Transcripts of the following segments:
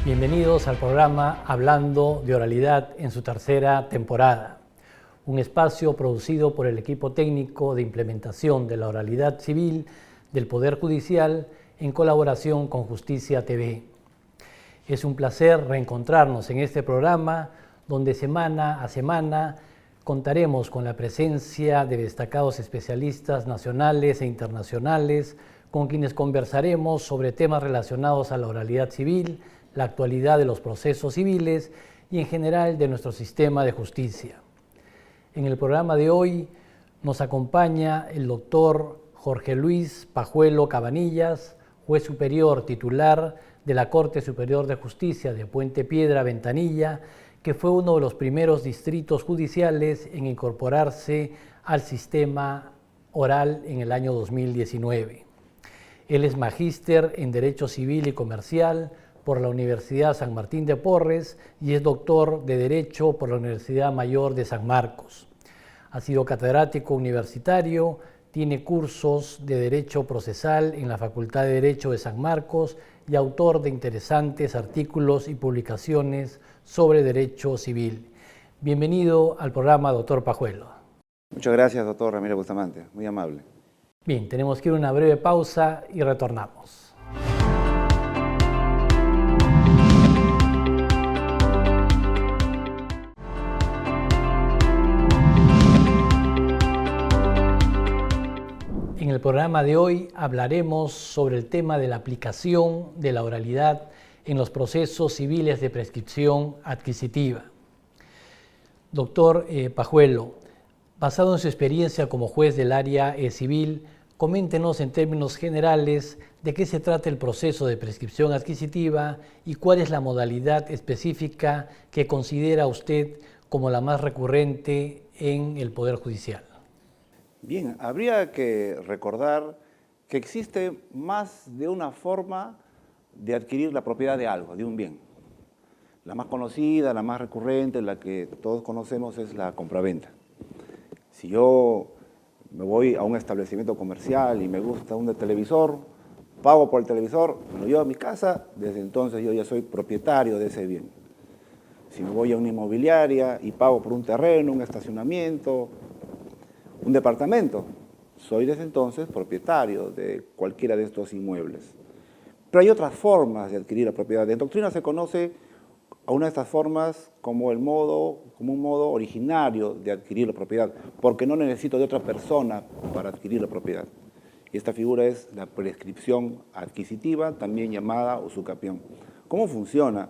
Bienvenidos al programa Hablando de Oralidad en su tercera temporada, un espacio producido por el equipo técnico de implementación de la oralidad civil del Poder Judicial en colaboración con Justicia TV. Es un placer reencontrarnos en este programa donde semana a semana contaremos con la presencia de destacados especialistas nacionales e internacionales con quienes conversaremos sobre temas relacionados a la oralidad civil, la actualidad de los procesos civiles y en general de nuestro sistema de justicia. En el programa de hoy nos acompaña el doctor Jorge Luis Pajuelo Cabanillas, juez superior titular de la Corte Superior de Justicia de Puente Piedra, Ventanilla, que fue uno de los primeros distritos judiciales en incorporarse al sistema oral en el año 2019. Él es magíster en Derecho Civil y Comercial por la Universidad San Martín de Porres y es doctor de Derecho por la Universidad Mayor de San Marcos. Ha sido catedrático universitario, tiene cursos de Derecho Procesal en la Facultad de Derecho de San Marcos y autor de interesantes artículos y publicaciones sobre Derecho Civil. Bienvenido al programa, doctor Pajuelo. Muchas gracias, doctor Ramírez Bustamante, muy amable. Bien, tenemos que ir a una breve pausa y retornamos. En el programa de hoy hablaremos sobre el tema de la aplicación de la oralidad en los procesos civiles de prescripción adquisitiva. Doctor Pajuelo, basado en su experiencia como juez del área civil, coméntenos en términos generales de qué se trata el proceso de prescripción adquisitiva y cuál es la modalidad específica que considera usted como la más recurrente en el Poder Judicial. Bien, habría que recordar que existe más de una forma de adquirir la propiedad de algo, de un bien. La más conocida, la más recurrente, la que todos conocemos es la compraventa. Si yo me voy a un establecimiento comercial y me gusta un televisor, pago por el televisor, me lo llevo a mi casa, desde entonces yo ya soy propietario de ese bien. Si me voy a una inmobiliaria y pago por un terreno, un estacionamiento, un departamento, soy desde entonces propietario de cualquiera de estos inmuebles. Pero hay otras formas de adquirir la propiedad. En doctrina se conoce a una de estas formas como un modo originario de adquirir la propiedad, porque no necesito de otra persona para adquirir la propiedad. Y esta figura es la prescripción adquisitiva, también llamada usucapión. ¿Cómo funciona?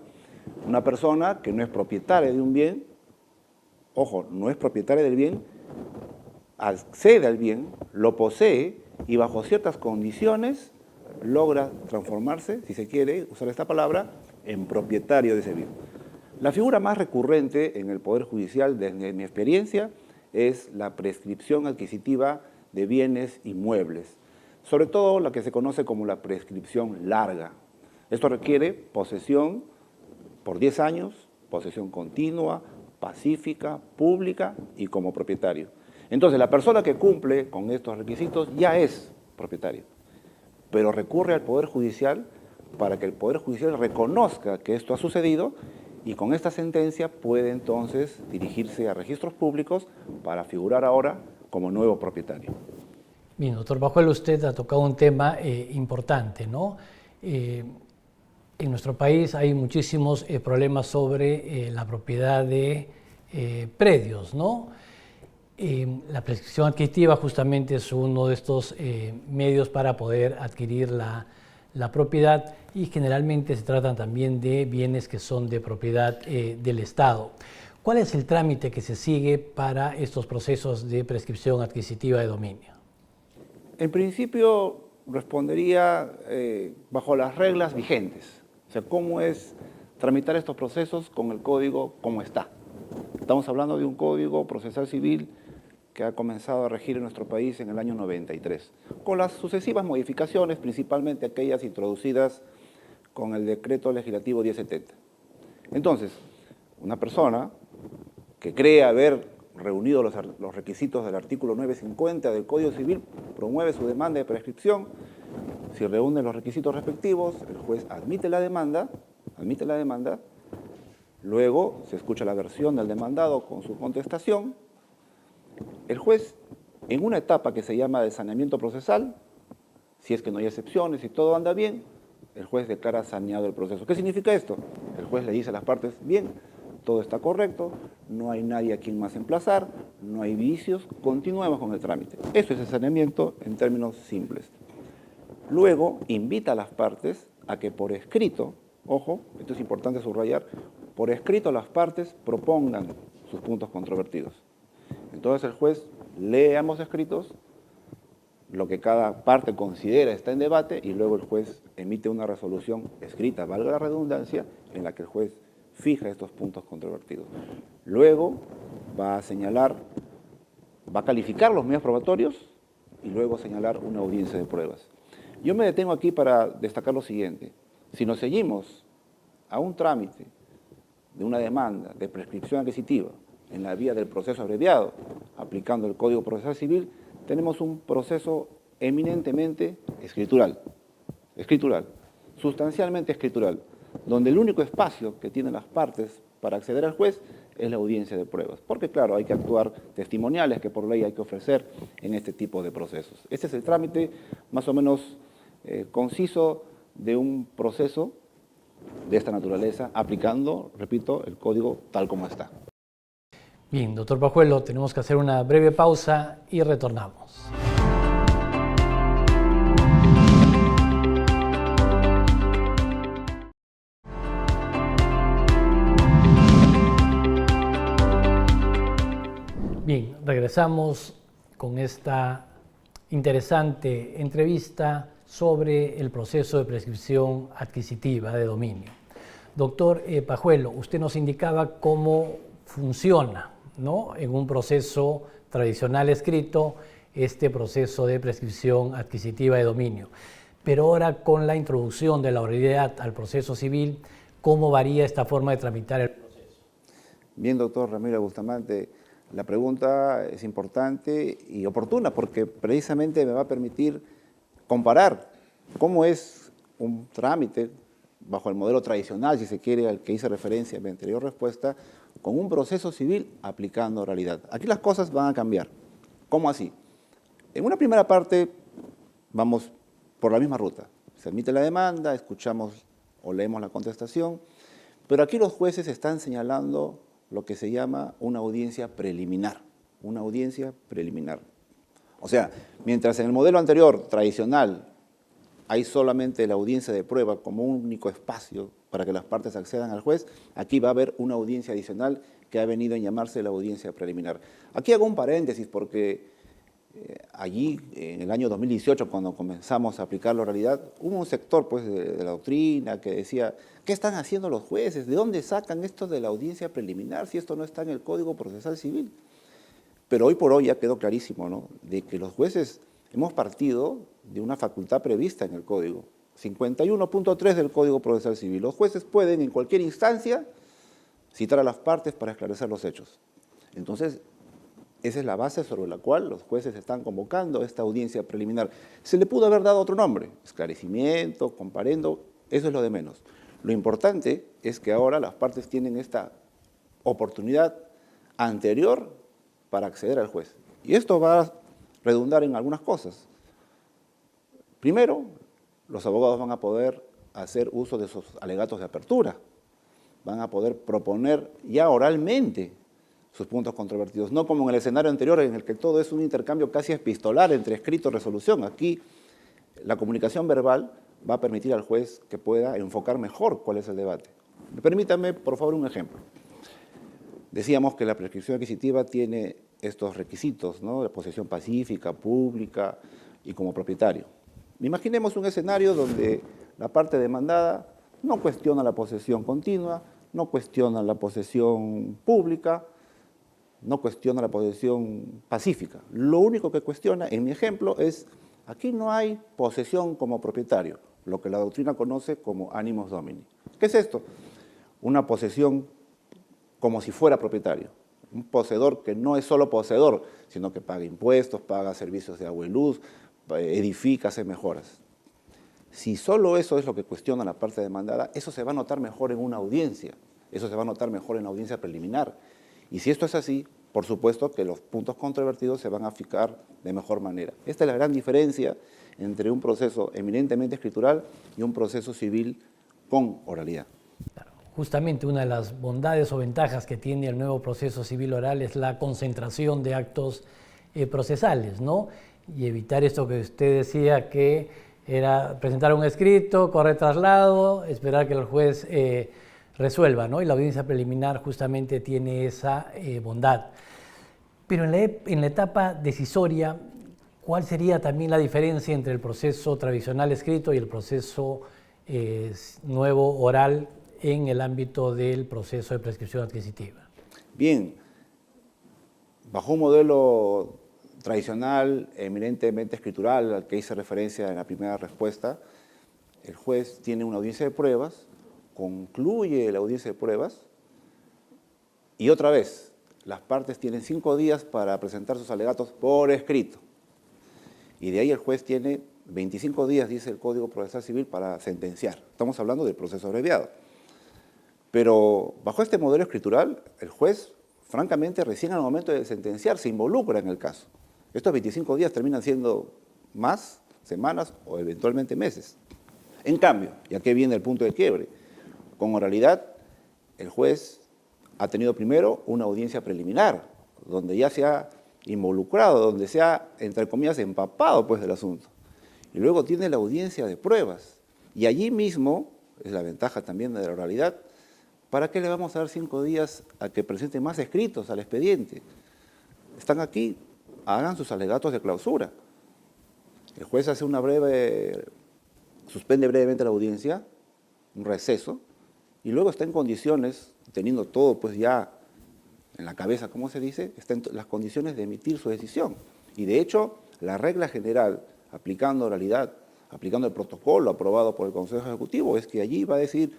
Una persona que no es propietaria de un bien, ojo, no es propietaria del bien, accede al bien, lo posee y bajo ciertas condiciones logra transformarse, si se quiere usar esta palabra, en propietario de ese bien. La figura más recurrente en el Poder Judicial, desde mi experiencia, es la prescripción adquisitiva de bienes inmuebles, sobre todo la que se conoce como la prescripción larga. Esto requiere posesión por 10 años, posesión continua, pacífica, pública y como propietario. Entonces, la persona que cumple con estos requisitos ya es propietario, pero recurre al Poder Judicial para que el Poder Judicial reconozca que esto ha sucedido y con esta sentencia puede entonces dirigirse a registros públicos para figurar ahora como nuevo propietario. Bien, doctor Pajuelo, usted ha tocado un tema importante, ¿no? En nuestro país hay muchísimos problemas sobre la propiedad de predios, ¿no? La prescripción adquisitiva justamente es uno de estos medios para poder adquirir la propiedad y generalmente se tratan también de bienes que son de propiedad del Estado. ¿Cuál es el trámite que se sigue para estos procesos de prescripción adquisitiva de dominio? En principio respondería bajo las reglas vigentes, o sea, cómo es tramitar estos procesos con el código como está. Estamos hablando de un código procesal civil que ha comenzado a regir en nuestro país en el año 93, con las sucesivas modificaciones, principalmente aquellas introducidas con el decreto legislativo 1070. Entonces, una persona que cree haber reunido los requisitos del artículo 950 del Código Civil promueve su demanda de prescripción. Si reúne los requisitos respectivos, el juez admite la demanda admite la demanda, luego se escucha la versión del demandado con su contestación. El juez, en una etapa que se llama de saneamiento procesal, si es que no hay excepciones y todo anda bien, el juez declara saneado el proceso. ¿Qué significa esto? El juez le dice a las partes, bien, todo está correcto, no hay nadie a quien más emplazar, no hay vicios, continuemos con el trámite. Eso es el saneamiento en términos simples. Luego invita a las partes a que por escrito, ojo, esto es importante subrayar, por escrito las partes propongan sus puntos controvertidos. Entonces el juez lee ambos escritos, lo que cada parte considera está en debate, y luego el juez emite una resolución escrita, valga la redundancia, en la que el juez fija estos puntos controvertidos. Luego va a señalar, va a calificar los medios probatorios y luego señalar una audiencia de pruebas. Yo me detengo aquí para destacar lo siguiente. Si nos seguimos a un trámite de una demanda de prescripción adquisitiva en la vía del proceso abreviado, aplicando el Código Procesal Civil, tenemos un proceso eminentemente escritural, sustancialmente escritural, donde el único espacio que tienen las partes para acceder al juez es la audiencia de pruebas. Porque, claro, hay que actuar testimoniales que por ley hay que ofrecer en este tipo de procesos. Este es el trámite más o menos conciso de un proceso de esta naturaleza, aplicando, repito, el código tal como está. Bien, doctor Pajuelo, tenemos que hacer una breve pausa y retornamos. Bien, regresamos con esta interesante entrevista sobre el proceso de prescripción adquisitiva de dominio. Doctor Pajuelo, usted nos indicaba cómo funciona, ¿no?, en un proceso tradicional escrito, este proceso de prescripción adquisitiva de dominio. Pero ahora, con la introducción de la oralidad al proceso civil, ¿cómo varía esta forma de tramitar el proceso? Bien, doctor Ramiro Bustamante, la pregunta es importante y oportuna porque precisamente me va a permitir comparar cómo es un trámite bajo el modelo tradicional, si se quiere, al que hice referencia en mi anterior respuesta, con un proceso civil aplicando oralidad. Aquí las cosas van a cambiar. ¿Cómo así? En una primera parte vamos por la misma ruta. Se admite la demanda, escuchamos o leemos la contestación, pero aquí los jueces están señalando lo que se llama una audiencia preliminar. Una audiencia preliminar. O sea, mientras en el modelo anterior, tradicional, hay solamente la audiencia de prueba como un único espacio para que las partes accedan al juez, aquí va a haber una audiencia adicional que ha venido a llamarse la audiencia preliminar. Aquí hago un paréntesis porque allí, en el año 2018, cuando comenzamos a aplicar la oralidad, hubo un sector pues, de la doctrina que decía, ¿qué están haciendo los jueces? ¿De dónde sacan esto de la audiencia preliminar si esto no está en el Código Procesal Civil? Pero hoy por hoy ya quedó clarísimo, ¿no?, de que los jueces hemos partido de una facultad prevista en el Código, 51.3 del Código Procesal Civil. Los jueces pueden en cualquier instancia citar a las partes para esclarecer los hechos. Entonces, esa es la base sobre la cual los jueces están convocando esta audiencia preliminar. Se le pudo haber dado otro nombre, esclarecimiento, comparendo, eso es lo de menos. Lo importante es que ahora las partes tienen esta oportunidad anterior para acceder al juez. Y esto va a redundar en algunas cosas. Primero, los abogados van a poder hacer uso de sus alegatos de apertura, van a poder proponer ya oralmente sus puntos controvertidos, no como en el escenario anterior en el que todo es un intercambio casi epistolar entre escrito y resolución. Aquí la comunicación verbal va a permitir al juez que pueda enfocar mejor cuál es el debate. Permítame, por favor, un ejemplo. Decíamos que la prescripción adquisitiva tiene estos requisitos, ¿no?, de posesión pacífica, pública y como propietario. Imaginemos un escenario donde la parte demandada no cuestiona la posesión continua, no cuestiona la posesión pública, no cuestiona la posesión pacífica. Lo único que cuestiona, en mi ejemplo, es aquí no hay posesión como propietario, lo que la doctrina conoce como animus domini. ¿Qué es esto? Una posesión como si fuera propietario. Un poseedor que no es solo poseedor, sino que paga impuestos, paga servicios de agua y luz, edifica, hace mejoras. Si solo eso es lo que cuestiona la parte demandada, eso se va a notar mejor en una audiencia, eso se va a notar mejor en la audiencia preliminar. Y si esto es así, por supuesto que los puntos controvertidos se van a fijar de mejor manera. Esta es la gran diferencia entre un proceso eminentemente escritural y un proceso civil con oralidad. Justamente una de las bondades o ventajas que tiene el nuevo proceso civil oral es la concentración de actos procesales, ¿no? Y evitar esto que usted decía, que era presentar un escrito, correr traslado, esperar que el juez resuelva, ¿no? Y la audiencia preliminar justamente tiene esa bondad. Pero en la etapa decisoria, ¿cuál sería también la diferencia entre el proceso tradicional escrito y el proceso nuevo oral en el ámbito del proceso de prescripción adquisitiva? Bien, bajo un modelo tradicional, eminentemente escritural, al que hice referencia en la primera respuesta, el juez tiene una audiencia de pruebas, concluye la audiencia de pruebas y otra vez, las partes tienen 5 días para presentar sus alegatos por escrito. Y de ahí el juez tiene 25 días, dice el Código Procesal Civil, para sentenciar. Estamos hablando del proceso abreviado. Pero bajo este modelo escritural, el juez, francamente, recién al momento de sentenciar, se involucra en el caso. Estos 25 días terminan siendo más, semanas o eventualmente meses. En cambio, y aquí viene el punto de quiebre, con oralidad, el juez ha tenido primero una audiencia preliminar, donde ya se ha involucrado, donde se ha, entre comillas, empapado pues del asunto. Y luego tiene la audiencia de pruebas. Y allí mismo, es la ventaja también de la oralidad, ¿para qué le vamos a dar 5 días a que presente más escritos al expediente? Están aquí, hagan sus alegatos de clausura. El juez hace suspende brevemente la audiencia, un receso, y luego está en condiciones, teniendo todo pues ya en la cabeza, como se dice, está en las condiciones de emitir su decisión. Y de hecho, la regla general, aplicando oralidad, aplicando el protocolo aprobado por el Consejo Ejecutivo, es que allí va a decir: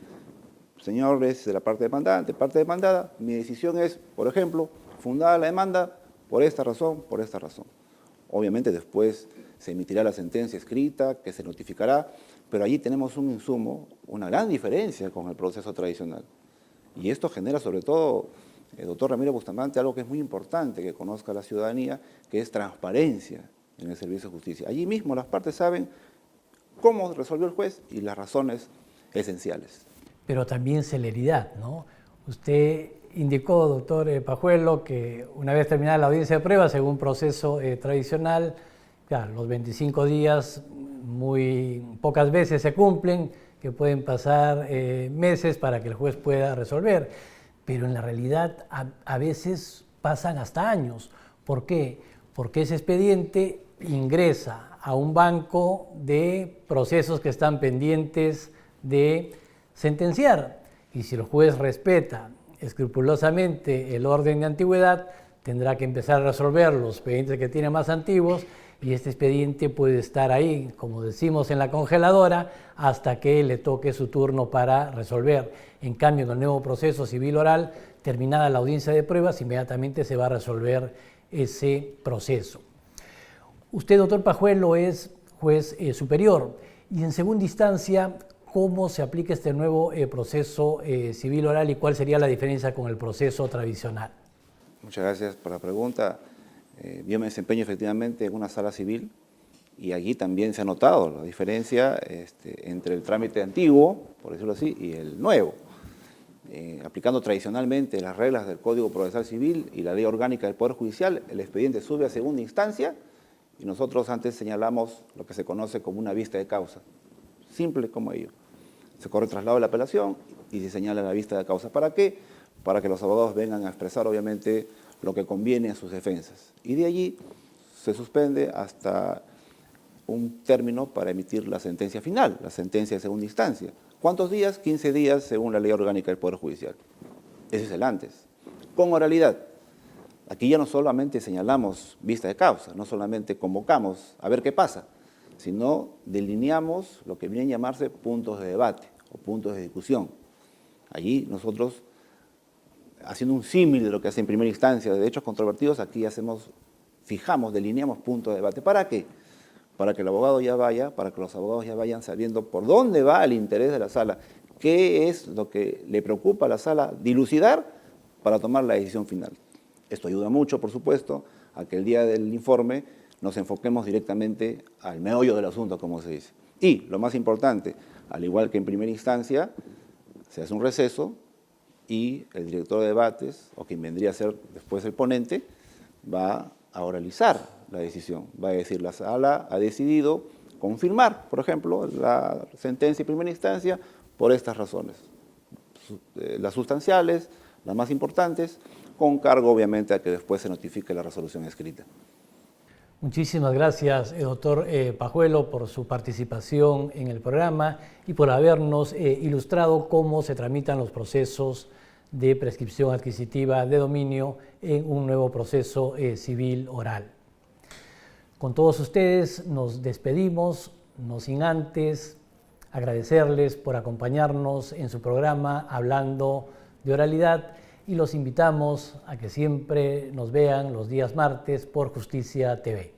señores de la parte demandante, parte demandada, mi decisión es, por ejemplo, fundada la demanda por esta razón, por esta razón. Obviamente después se emitirá la sentencia escrita, que se notificará, pero allí tenemos un insumo, una gran diferencia con el proceso tradicional. Y esto genera sobre todo, doctor Ramiro Bustamante, algo que es muy importante que conozca la ciudadanía, que es transparencia en el servicio de justicia. Allí mismo las partes saben cómo resolvió el juez y las razones esenciales. Pero también celeridad, ¿no? Usted indicó, doctor Pajuelo, que una vez terminada la audiencia de prueba, según proceso tradicional, claro, los 25 días muy pocas veces se cumplen, que pueden pasar meses para que el juez pueda resolver, pero en la realidad a veces pasan hasta años. ¿Por qué? Porque ese expediente ingresa a un banco de procesos que están pendientes de sentenciar, y si el juez respeta escrupulosamente el orden de antigüedad, tendrá que empezar a resolver los expedientes que tiene más antiguos, y este expediente puede estar ahí, como decimos, en la congeladora, hasta que le toque su turno para resolver. En cambio, en el nuevo proceso civil oral, terminada la audiencia de pruebas, inmediatamente se va a resolver ese proceso. Usted, doctor Pajuelo, es juez superior, y en segunda instancia, ¿cómo se aplica este nuevo proceso civil oral y cuál sería la diferencia con el proceso tradicional? Muchas gracias por la pregunta. Yo me desempeño efectivamente en una sala civil y allí también se ha notado la diferencia entre el trámite antiguo, por decirlo así, y el nuevo. Aplicando tradicionalmente las reglas del Código Procesal Civil y la Ley Orgánica del Poder Judicial, el expediente sube a segunda instancia y nosotros antes señalamos lo que se conoce como una vista de causa. Simple como ello. Se corre el traslado de la apelación y se señala la vista de causa. ¿Para qué? Para que los abogados vengan a expresar, obviamente, lo que conviene a sus defensas. Y de allí se suspende hasta un término para emitir la sentencia final, la sentencia de segunda instancia. ¿Cuántos días? 15 días según la Ley Orgánica del Poder Judicial. Ese es el antes. Con oralidad. Aquí ya no solamente señalamos vista de causa, no solamente convocamos a ver qué pasa, sino delineamos lo que viene a llamarse puntos de debate o puntos de discusión. Allí nosotros, haciendo un símil de lo que hace en primera instancia de hechos controvertidos, aquí fijamos, delineamos puntos de debate. ¿Para qué? para que el abogado ya vaya, para que los abogados ya vayan sabiendo por dónde va el interés de la sala, qué es lo que le preocupa a la sala dilucidar para tomar la decisión final. Esto ayuda mucho, por supuesto, a que el día del informe nos enfoquemos directamente al meollo del asunto, como se dice. Y, lo más importante, al igual que en primera instancia, se hace un receso y el director de debates, o quien vendría a ser después el ponente, va a oralizar la decisión. Va a decir, la sala ha decidido confirmar, por ejemplo, la sentencia de primera instancia por estas razones. Las sustanciales, las más importantes, con cargo obviamente a que después se notifique la resolución escrita. Muchísimas gracias, doctor Pajuelo, por su participación en el programa y por habernos ilustrado cómo se tramitan los procesos de prescripción adquisitiva de dominio en un nuevo proceso civil oral. Con todos ustedes nos despedimos, no sin antes agradecerles por acompañarnos en su programa Hablando de Oralidad y los invitamos a que siempre nos vean los días martes por Justicia TV.